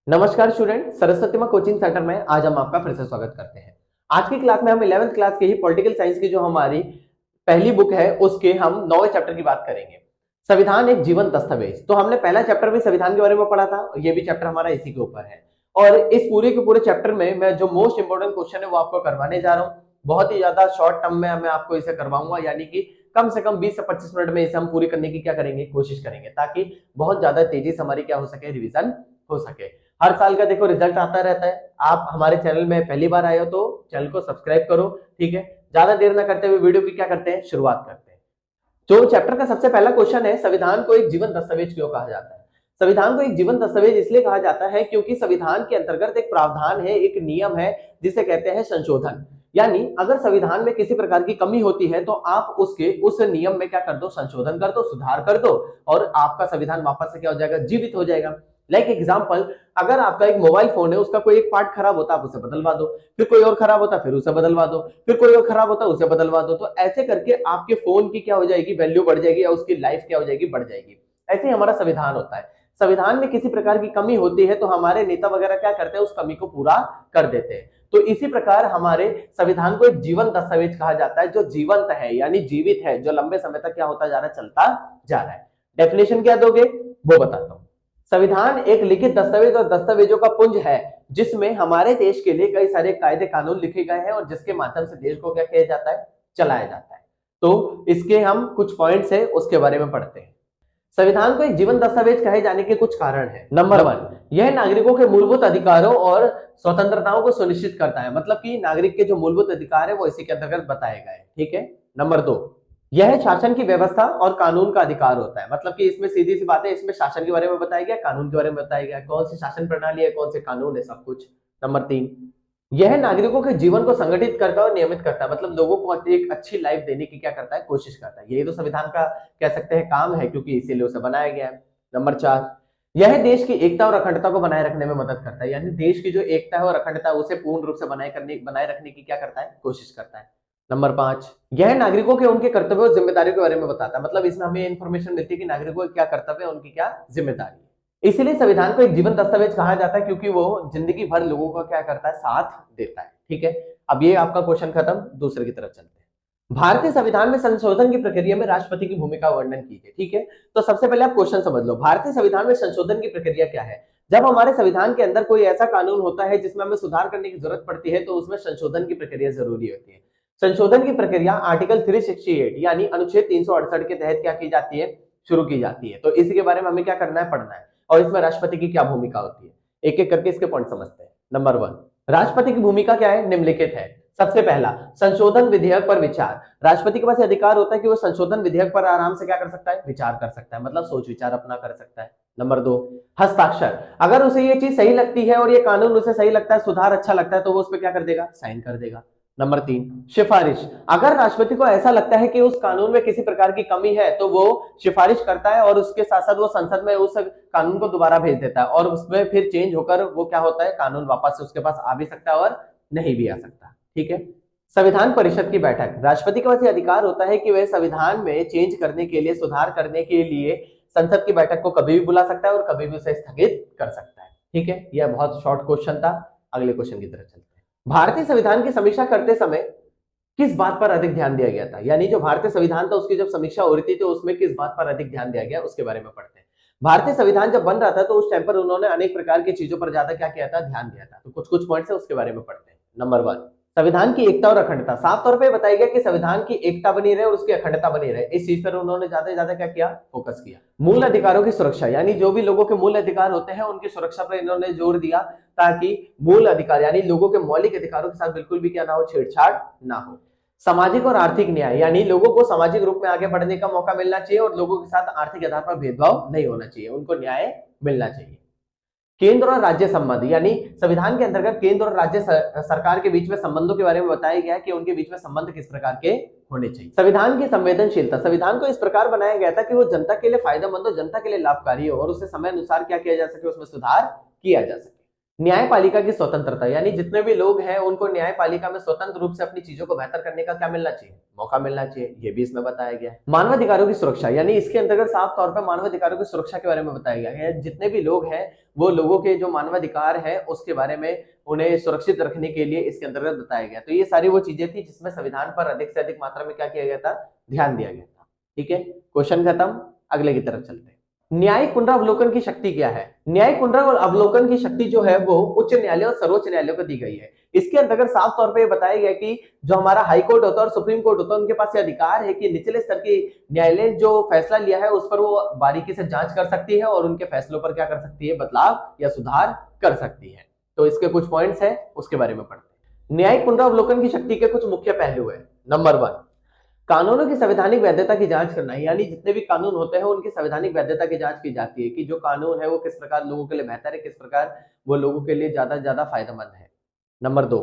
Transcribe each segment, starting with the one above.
नमस्कार स्टूडेंट, सरस्वती माँ coaching centre में आज हम आपका फिर से स्वागत करते हैं। आज की क्लास में हम 11th क्लास के ही पॉलिटिकल साइंस की जो हमारी पहली बुक है उसके हम 9वें चैप्टर की बात करेंगे। संविधान एक जीवन दस्तावेज। तो हमने पहला चैप्टर भी संविधान के बारे में पढ़ा था, ये भी चैप्टर हमारा इसी के ऊपर है। और इस पूरे के पूरे चैप्टर में मैं जो मोस्ट इंपोर्टेंट क्वेश्चन है वो आपको करवाने जा रहा हूँ। बहुत ही ज्यादा शॉर्ट टर्म में मैं आपको इसे करवाऊंगा, यानी कि कम से कम 20 से 25 मिनट में इसे हम पूरी करने की क्या करेंगे, कोशिश करेंगे, ताकि बहुत ज्यादा तेजी से हमारी क्या हो सके, रिविजन हो सके। हर साल का देखो रिजल्ट आता रहता है। आप हमारे चैनल में पहली बार आए हो तो चैनल को सब्सक्राइब करो, ठीक है। ज्यादा देर ना करते हुए वीडियो की क्या करते हैं, शुरुआत करते हैं। जो चैप्टर का सबसे पहला क्वेश्चन है, संविधान को एक जीवन दस्तावेज क्यों कहा जाता है। संविधान को एक जीवन दस्तावेज इसलिए कहा जाता है क्योंकि संविधान के अंतर्गत एक प्रावधान है, एक नियम है जिसे कहते हैं संशोधन। यानी अगर संविधान में किसी प्रकार की कमी होती है तो आप उसके उस नियम में क्या कर दो, संशोधन कर दो, सुधार कर दो, और आपका संविधान वापस से क्या हो जाएगा, जीवित हो जाएगा। लाइक एग्जाम्पल, अगर आपका एक मोबाइल फोन है, उसका कोई एक पार्ट खराब होता है, आप उसे बदलवा दो, फिर कोई और खराब होता है, फिर उसे बदलवा दो, फिर कोई और खराब होता है, उसे बदलवा दो। तो ऐसे करके आपके फोन की क्या हो जाएगी, वैल्यू बढ़ जाएगी, या उसकी लाइफ क्या हो जाएगी, बढ़ जाएगी। ऐसे ही हमारा संविधान होता है। संविधान में किसी प्रकार की कमी होती है तो हमारे नेता वगैरह क्या करते हैं, उस कमी को पूरा कर देते हैं। तो इसी प्रकार हमारे संविधान को एक जीवन दस्तावेज कहा जाता है, जो जीवंत है यानी जीवित है, जो लंबे समय तक क्या होता जा रहा है, चलता जा रहा है। डेफिनेशन क्या दोगे वो बताता हूं। संविधान एक लिखित दस्तावेज और दस्तावेजों का पुंज है, जिसमें हमारे देश के लिए कई सारे कायदे कानून लिखे गए हैं और जिसके माध्यम से देश को क्या किया जाता है, चलाया जाता है। तो इसके हम कुछ पॉइंट्स है उसके बारे में पढ़ते हैं। संविधान को एक जीवन दस्तावेज कहे जाने के कुछ कारण है। नंबर 1, यह नागरिकों के मूलभूत अधिकारों और स्वतंत्रताओं को सुनिश्चित करता है, मतलब कि नागरिक के जो मूलभूत अधिकार है वो इसी के अंतर्गत बताए गए हैं, ठीक है। नंबर 2, यह शासन की व्यवस्था और कानून का अधिकार होता है, मतलब कि इसमें सीधी सी बात है, इसमें शासन के बारे में बताया गया, कानून के बारे में बताया गया, कौन सी शासन प्रणाली है, कौन से कानून है, सब कुछ। नंबर 3, यह नागरिकों के जीवन को संगठित करता है और नियमित करता है, मतलब लोगों को एक अच्छी लाइफ देने की क्या करता है, कोशिश करता है। यही तो संविधान का कह सकते हैं काम है, क्योंकि इसीलिए उसे बनाया गया है। नंबर 4, यह देश की एकता और अखंडता को बनाए रखने में मदद करता है, यानी देश की जो एकता है और अखंडता है उसे पूर्ण रूप से बनाए रखने की क्या करता है, कोशिश करता है। नंबर 5, यह नागरिकों के उनके कर्तव्य और जिम्मेदारियों के बारे में बताता है, मतलब इसमें हमें इंफॉर्मेशन मिलती है कि नागरिकों के क्या कर्तव्य है, उनकी क्या जिम्मेदारी है। इसीलिए संविधान को एक जीवन दस्तावेज कहा जाता है, क्योंकि वो जिंदगी भर लोगों का क्या करता है, साथ देता है, ठीक है। अब ये आपका क्वेश्चन खत्म, दूसरे की तरफ चलते हैं। भारतीय संविधान में संशोधन की प्रक्रिया में राष्ट्रपति की भूमिका का वर्णन कीजिए, ठीक है। तो सबसे पहले आप क्वेश्चन समझ लो, भारतीय संविधान में संशोधन की प्रक्रिया क्या है। जब हमारे संविधान के अंदर कोई ऐसा कानून होता है जिसमें हमें सुधार करने की जरूरत पड़ती है, तो उसमें संशोधन की प्रक्रिया जरूरी होती है। संशोधन की प्रक्रिया आर्टिकल 368 यानी अनुच्छेद 368 के तहत क्या की जाती है, शुरू की जाती है। तो इसी के बारे में हमें क्या करना है, पढ़ना है, और इसमें राष्ट्रपति की क्या भूमिका होती है, एक एक करके इसके पॉइंट समझते हैं। नंबर 1, राष्ट्रपति की भूमिका क्या है, निम्नलिखित है। सबसे पहला, संशोधन विधेयक पर विचार। राष्ट्रपति के पास अधिकार होता है कि वो संशोधन विधेयक पर आराम से क्या कर सकता है, विचार कर सकता है, मतलब सोच विचार अपना कर सकता है। नंबर 2, हस्ताक्षर। अगर उसे ये चीज सही लगती है और ये कानून उसे सही लगता है, सुधार अच्छा लगता है, तो वो उस पर क्या कर देगा, साइन कर देगा। नंबर 3, सिफारिश। अगर राष्ट्रपति को ऐसा लगता है कि उस कानून में किसी प्रकार की कमी है तो वो सिफारिश करता है, और उसके साथ साथ वो संसद में उस कानून को दोबारा भेज देता है, और उसमें फिर चेंज होकर वो क्या होता है, कानून वापस से उसके पास आ भी सकता है और नहीं भी आ सकता, ठीक है। संविधान परिषद की बैठक। राष्ट्रपति के पास ये अधिकार होता है कि वह संविधान में चेंज करने के लिए, सुधार करने के लिए संसद की बैठक को कभी भी बुला सकता है और कभी भी उसे स्थगित कर सकता है, ठीक है। यह बहुत शॉर्ट क्वेश्चन था। अगले क्वेश्चन की तरफ चलते हैं। भारतीय संविधान की समीक्षा करते समय किस बात पर अधिक ध्यान दिया गया था, यानी जो भारतीय संविधान था उसकी जब समीक्षा हो रही थी तो उसमें किस बात पर अधिक ध्यान दिया गया, उसके बारे में पढ़ते हैं। भारतीय संविधान जब बन रहा था तो उस टाइम पर उन्होंने अनेक प्रकार की चीजों पर ज्यादा क्या किया था, ध्यान दिया था। तो कुछ कुछ पॉइंट्स है उसके बारे में पढ़ते हैं। नंबर 1, संविधान की एकता और अखंडता। साफ तौर पे बताया गया कि संविधान की एकता बनी रहे और उसकी अखंडता बनी रहे, इस चीज पर उन्होंने ज्यादा से ज्यादा क्या किया, फोकस किया। मूल अधिकारों की सुरक्षा, यानी जो भी लोगों के मूल अधिकार होते हैं उनकी सुरक्षा पर इन्होंने जोर दिया, ताकि मूल अधिकार यानी लोगों के मौलिक अधिकारों के साथ बिल्कुल भी क्या ना हो, छेड़छाड़ ना हो। सामाजिक और आर्थिक न्याय, यानी लोगों को सामाजिक रूप में आगे बढ़ने का मौका मिलना चाहिए और लोगों के साथ आर्थिक आधार पर भेदभाव नहीं होना चाहिए, उनको न्याय मिलना चाहिए। केंद्र और राज्य संबंध, यानी संविधान के अंतर्गत केंद्र और राज्य सरकार के बीच में संबंधों के बारे में बताया गया कि उनके बीच में संबंध किस प्रकार के होने चाहिए। संविधान की संवेदनशीलता। संविधान को इस प्रकार बनाया गया था कि वो जनता के लिए फायदेमंद हो, जनता के लिए लाभकारी हो, और उसे समय अनुसार क्या किया जा सके, उसमें सुधार किया जा सके। न्यायपालिका की स्वतंत्रता, यानी जितने भी लोग हैं उनको न्यायपालिका में स्वतंत्र रूप से अपनी चीजों को बेहतर करने का क्या मिलना चाहिए, मौका मिलना चाहिए, ये भी इसमें बताया गया है। मानवाधिकारों की सुरक्षा, यानी इसके अंतर्गत साफ तौर पर मानवाधिकारों की सुरक्षा के बारे में बताया गया है। जितने भी लोग हैं वो लोगों के जो मानवाधिकार है उसके बारे में उन्हें सुरक्षित रखने के लिए इसके अंतर्गत बताया गया। तो ये सारी वो चीजें थी जिसमें संविधान पर अधिक से अधिक मात्रा में क्या किया गया था, ध्यान दिया गया था। ठीक है, क्वेश्चन खत्म, अगले की तरफ चलते हैं। न्यायिक पुनरावलोकन की शक्ति क्या है? न्यायिक पुनरावलोकन की शक्ति जो है वो उच्च न्यायालय और सर्वोच्च न्यायालय को दी गई है। इसके अंतर्गत साफ तौर पे बताया गया कि जो हमारा हाई कोर्ट होता है और सुप्रीम कोर्ट होता है उनके पास ये अधिकार है कि निचले स्तर की न्यायालय जो फैसला लिया है उस पर वो बारीकी से जांच कर सकती है और उनके फैसलों पर क्या कर सकती है, बदलाव या सुधार कर सकती है। तो इसके कुछ पॉइंट्स हैं, उसके बारे में पढ़ते हैं। न्यायिक पुनरावलोकन की शक्ति के कुछ मुख्य पहलू है। नंबर 1, कानूनों की संवैधानिक वैधता की जांच करना है, यानी जितने भी कानून होते हैं उनकी संवैधानिक वैधता की जांच की जाती है कि जो कानून है वो किस प्रकार लोगों के लिए बेहतर है, किस प्रकार वो लोगों के लिए ज्यादा से ज्यादा फायदेमंद है। नंबर 2,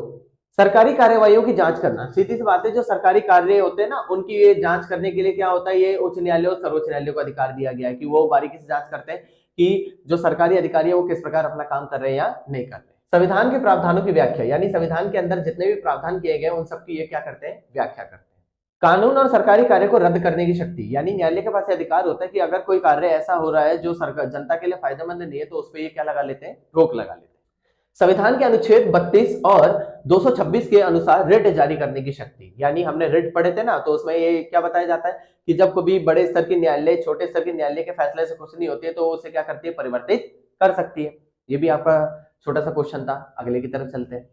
सरकारी कार्यवाहियों की जांच करना। सीधी सी बात है, जो सरकारी कार्य होते हैं ना उनकी ये जांच करने के लिए क्या होता है, ये उच्च न्यायालय और सर्वोच्च न्यायालय को अधिकार दिया गया है कि वो बारीकी से जांच करते हैं कि जो सरकारी अधिकारी है वो किस प्रकार अपना काम कर रहे हैं या नहीं कर रहे। संविधान के प्रावधानों की व्याख्या, यानी संविधान के अंदर जितने भी प्रावधान किए गए उन सबकी ये क्या करते हैं, व्याख्या करते हैं। कानून और सरकारी कार्य को रद्द करने की शक्ति, यानी न्यायालय के पास अधिकार होता है कि अगर कोई कार्य ऐसा हो रहा है जो सरकार जनता के लिए फायदेमंद नहीं है तो उस पर ये क्या लगा लेते हैं, रोक लगा लेते हैं। संविधान के अनुच्छेद 32 और 226 के अनुसार रिट जारी करने की शक्ति, यानी हमने रिट पढ़े थे ना, तो उसमें ये क्या बताया जाता है कि जब कभी बड़े स्तर की न्यायालय छोटे स्तर के न्यायालय के फैसले से खुश नहीं होती है तो उसे क्या करती है, परिवर्तित कर सकती है। ये भी आपका छोटा सा क्वेश्चन था, अगले की तरफ चलते हैं।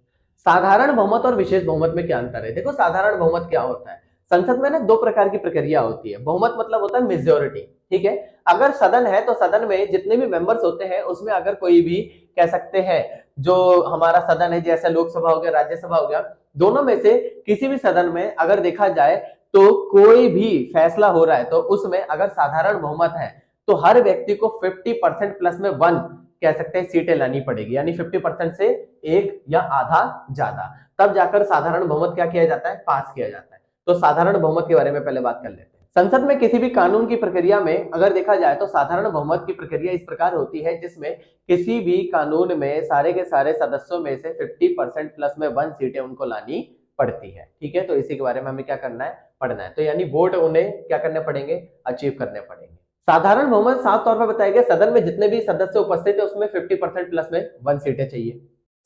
साधारण बहुमत और विशेष बहुमत में क्या अंतर है? देखो, साधारण बहुमत क्या होता है, संसद में ना दो प्रकार की प्रक्रिया होती है। बहुमत मतलब होता है मेजोरिटी, ठीक है। अगर सदन है तो सदन में जितने भी मेंबर्स होते हैं उसमें अगर कोई भी कह सकते हैं, जो हमारा सदन है जैसे लोकसभा हो गया, राज्यसभा हो गया, दोनों में से किसी भी सदन में अगर देखा जाए तो कोई भी फैसला हो रहा है तो उसमें अगर साधारण बहुमत है तो हर व्यक्ति को 50% प्लस में 1 कह सकते हैं सीटें लानी पड़ेगी, यानी 50% से एक या आधा ज्यादा, तब जाकर साधारण बहुमत क्या किया जाता है, पास किया जाता है। तो साधारण बहुमत के बारे में पहले बात कर लेते हैं। संसद में किसी भी कानून की प्रक्रिया में अगर देखा जाए तो साधारण बहुमत की प्रक्रिया इस प्रकार होती है जिसमें किसी भी कानून में सारे के सारे सदस्यों में से 50% प्लस में 1 सीटें उनको लानी पड़ती है। ठीक है, तो इसी के बारे में हमें क्या करना है, पढ़ना है। तो यानी वोट उन्हें क्या करने पड़ेंगे, अचीव करने पड़ेंगे। साधारण बहुमत साफ तौर पर बताया गया, सदन में जितने भी सदस्य उपस्थित है उसमें 50% प्लस में 1 सीटें चाहिए।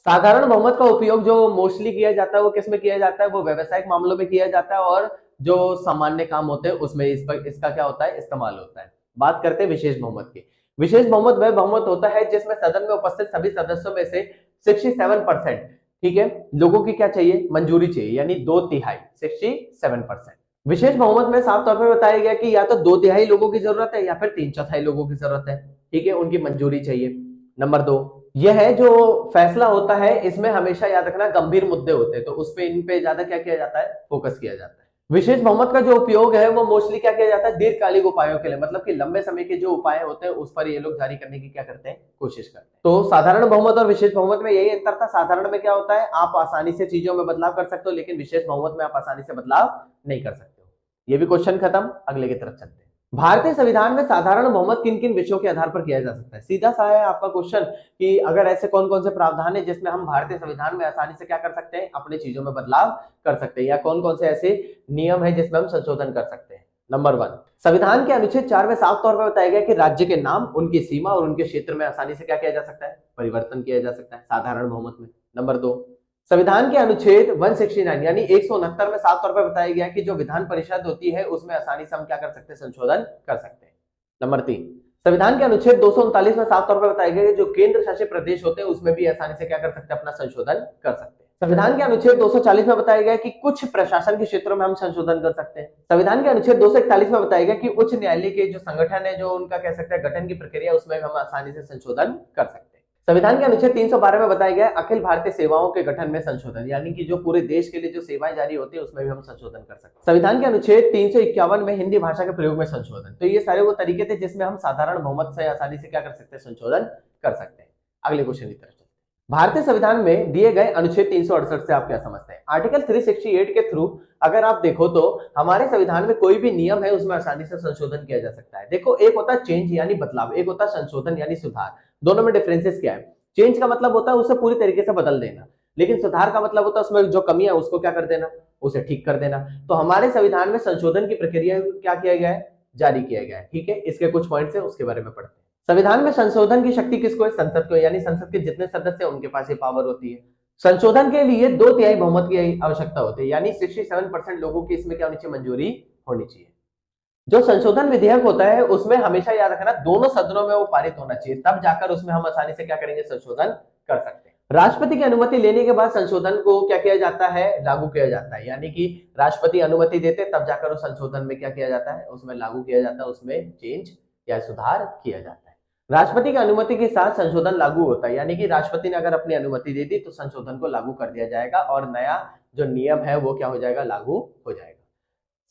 साधारण बहुमत का उपयोग जो मोस्टली किया जाता है वो किसमें किया जाता है, वो व्यवसायिक मामलों में किया जाता है और जो सामान्य काम होते हैं उसमें इसका क्या होता है, इस्तेमाल होता है। बात करते हैं विशेष बहुमत की। विशेष बहुमत वह बहुमत होता है जिसमें सदन में उपस्थित सभी सदस्यों में से 67%, ठीक है, लोगों की क्या चाहिए, मंजूरी चाहिए, यानी 2/3, 67%। विशेष बहुमत में साफ तौर पर बताया गया कि या तो 2/3 लोगों की जरूरत है या फिर 3/4 लोगों की जरूरत है, ठीक है, उनकी मंजूरी चाहिए। नंबर 2, यह है जो फैसला होता है इसमें हमेशा याद रखना गंभीर मुद्दे होते हैं तो उस पे इन पे ज्यादा क्या किया जाता है, फोकस किया जाता है। विशेष बहुमत का जो उपयोग है वो मोस्टली क्या किया जाता है, दीर्घकालिक उपायों के लिए, मतलब कि लंबे समय के जो उपाय होते हैं उस पर ये लोग जारी करने की क्या करते हैं, कोशिश करते हैं। तो साधारण बहुमत और विशेष बहुमत में यही अंतर था। साधारण में क्या होता है, आप आसानी से चीजों में बदलाव कर सकते हो, लेकिन विशेष बहुमत में आप आसानी से बदलाव नहीं कर सकते हो। ये भी क्वेश्चन खत्म, अगले की तरफ चलते हैं। भारतीय संविधान में साधारण बहुमत किन किन विषयों के आधार पर किया जा सकता है? सीधा सा है आपका क्वेश्चन कि अगर ऐसे कौन कौन से प्रावधान है जिसमें हम भारतीय संविधान में आसानी से क्या कर सकते हैं, अपनी चीजों में बदलाव कर सकते हैं, या कौन कौन से ऐसे नियम है जिसमें हम संशोधन कर सकते हैं। नंबर 1, संविधान के अनुच्छेद 4 में साफ तौर पर बताया गया कि राज्य के नाम, उनकी सीमा और उनके क्षेत्र में आसानी से क्या किया जा सकता है, परिवर्तन किया जा सकता है साधारण बहुमत में। नंबर 2, संविधान के अनुच्छेद 169 यानी 169 में साफ तौर पर बताया गया कि जो विधान परिषद होती है उसमें आसानी से हम क्या कर सकते हैं, संशोधन कर सकते हैं। नंबर 3, संविधान के अनुच्छेद 239 में साफ तौर पर बताया गया कि जो केंद्र शासित प्रदेश होते हैं उसमें भी आसानी से क्या कर सकते हैं, अपना संशोधन कर सकते हैं। संविधान के अनुच्छेद 240 में बताया गया कि कुछ प्रशासन के क्षेत्रों में हम संशोधन कर सकते हैं। संविधान के अनुच्छेद 241 में बताया गया कि उच्च न्यायालय के जो संगठन है, जो उनका कह सकते हैं गठन की प्रक्रिया, उसमें हम आसानी से संशोधन कर सकते हैं। संविधान के अनुच्छेद 312 में बताया गया अखिल भारतीय सेवाओं के गठन में संशोधन, यानी कि जो पूरे देश के लिए जो सेवाएं जारी होती है उसमें भी हम संशोधन कर सकते हैं। संविधान के अनुच्छेद 351 में हिंदी भाषा के प्रयोग में संशोधन। तो ये सारे वो तरीके थे जिसमें हम साधारण बहुमत से आसानी से क्या कर सकते हैं, संशोधन कर सकते हैं। अगले क्वेश्चन की तरफ चलते हैं। भारतीय संविधान में दिए गए अनुच्छेद 368 से आप क्या समझते हैं? आर्टिकल 368 के थ्रू अगर आप देखो तो हमारे संविधान में कोई भी नियम है उसमें आसानी से संशोधन किया जा सकता है। देखो, एक होता है चेंज यानी बदलाव, एक होता है संशोधन यानी सुधार। दोनों में डिफरेंसेस क्या है? चेंज का मतलब होता है उसे पूरी तरीके से बदल देना, लेकिन सुधार का मतलब होता है उसमें जो कमी है उसको क्या कर देना, उसे ठीक कर देना। तो हमारे संविधान में संशोधन की प्रक्रिया को क्या किया गया है, जारी किया गया है। ठीक है, इसके कुछ पॉइंट्स है उसके बारे में पढ़ते हैं। संविधान में संशोधन की शक्ति किसको है, संसद को, यानी संसद के जितने सदस्य हैं उनके पास ये पावर होती है। संशोधन के लिए 2/3 बहुमत की आवश्यकता होती है, यानी 67% लोगों की इसमें क्या होनी चाहिए, मंजूरी होनी चाहिए। जो संशोधन विधेयक होता है उसमें हमेशा याद रखना दोनों सदनों में वो पारित होना चाहिए, तब जाकर उसमें हम आसानी से क्या करेंगे, संशोधन कर सकते हैं। राष्ट्रपति की अनुमति लेने के बाद संशोधन को क्या किया जाता है, लागू किया जाता है, यानी कि राष्ट्रपति अनुमति देते तब जाकर उस संशोधन में क्या किया जाता है, उसमें लागू किया जाता है, उसमें चेंज या सुधार किया जाता है। राष्ट्रपति की अनुमति के साथ संशोधन लागू होता है, यानी कि राष्ट्रपति ने अगर अपनी अनुमति दे दी तो संशोधन को लागू कर दिया जाएगा और नया जो नियम है वो क्या हो जाएगा, लागू हो जाएगा।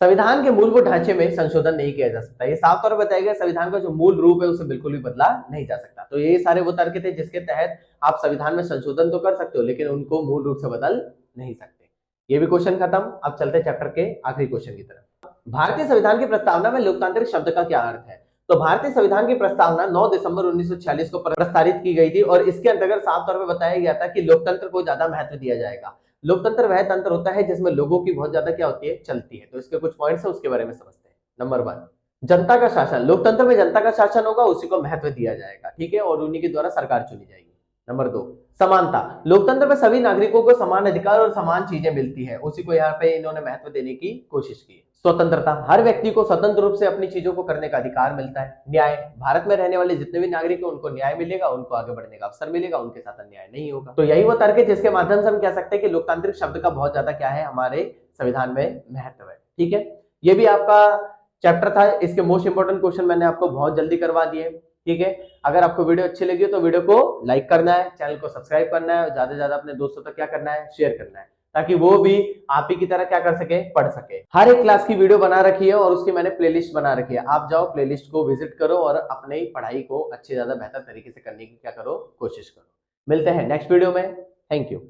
संविधान के मूलभूत ढांचे में संशोधन नहीं किया जा सकता, ये साफ तौर पर बताया गया। संविधान का जो मूल रूप है उसे बिल्कुल भी बदला नहीं जा सकता। तो ये सारे वो तर्क थे जिसके तहत आप संविधान में संशोधन तो कर सकते हो लेकिन उनको मूल रूप से बदल नहीं सकते। ये भी क्वेश्चन खत्म। अब चलते हैं चैप्टर के आखिरी क्वेश्चन की तरफ। भारतीय संविधान की प्रस्तावना में लोकतांत्रिक शब्द का क्या अर्थ है। तो भारतीय संविधान की प्रस्तावना 9 दिसंबर 1946 को प्रस्तावित की गई थी और इसके अंतर्गत साफ तौर पर बताया गया था कि लोकतंत्र को ज्यादा महत्व दिया जाएगा। लोकतंत्र वह तंत्र होता है जिसमें लोगों की बहुत ज्यादा क्या होती है, चलती है। तो इसके कुछ पॉइंट्स है उसके बारे में समझते हैं। नंबर 1, जनता का शासन। लोकतंत्र में जनता का शासन होगा, उसी को महत्व दिया जाएगा। ठीक है, और उन्हीं के द्वारा सरकार चुनी जाएगी। नंबर 2, समानता। लोकतंत्र में सभी नागरिकों को समान अधिकार और समान चीजें मिलती है, उसी को यहाँ पे इन्होंने महत्व देने की कोशिश की। स्वतंत्रता। हर व्यक्ति को स्वतंत्र रूप से अपनी चीजों को करने का अधिकार मिलता है। न्याय। भारत में रहने वाले जितने भी नागरिक हैं उनको न्याय मिलेगा, उनको आगे बढ़ने का अवसर मिलेगा, उनके साथ अन्याय नहीं होगा। तो यही वो तर्क है जिसके माध्यम से हम कह सकते हैं कि लोकतांत्रिक शब्द का बहुत ज्यादा क्या है, हमारे संविधान में महत्व है। ठीक है, ये भी आपका चैप्टर था। इसके मोस्ट इंपोर्टेंट क्वेश्चन मैंने आपको बहुत जल्दी करवा दिए। ठीक है, अगर आपको वीडियो अच्छी लगी हो तो वीडियो को लाइक करना है, चैनल को सब्सक्राइब करना है और ज्यादा से ज्यादा अपने दोस्तों तक क्या करना है, शेयर करना है, ताकि वो भी आप ही की तरह क्या कर सके, पढ़ सके। हर एक क्लास की वीडियो बना रखी है और उसकी मैंने प्लेलिस्ट बना रखी है। आप जाओ प्लेलिस्ट को विजिट करो और अपनी पढ़ाई को अच्छे ज्यादा बेहतर तरीके से करने की क्या करो, कोशिश करो। मिलते हैं नेक्स्ट वीडियो में। Thank you.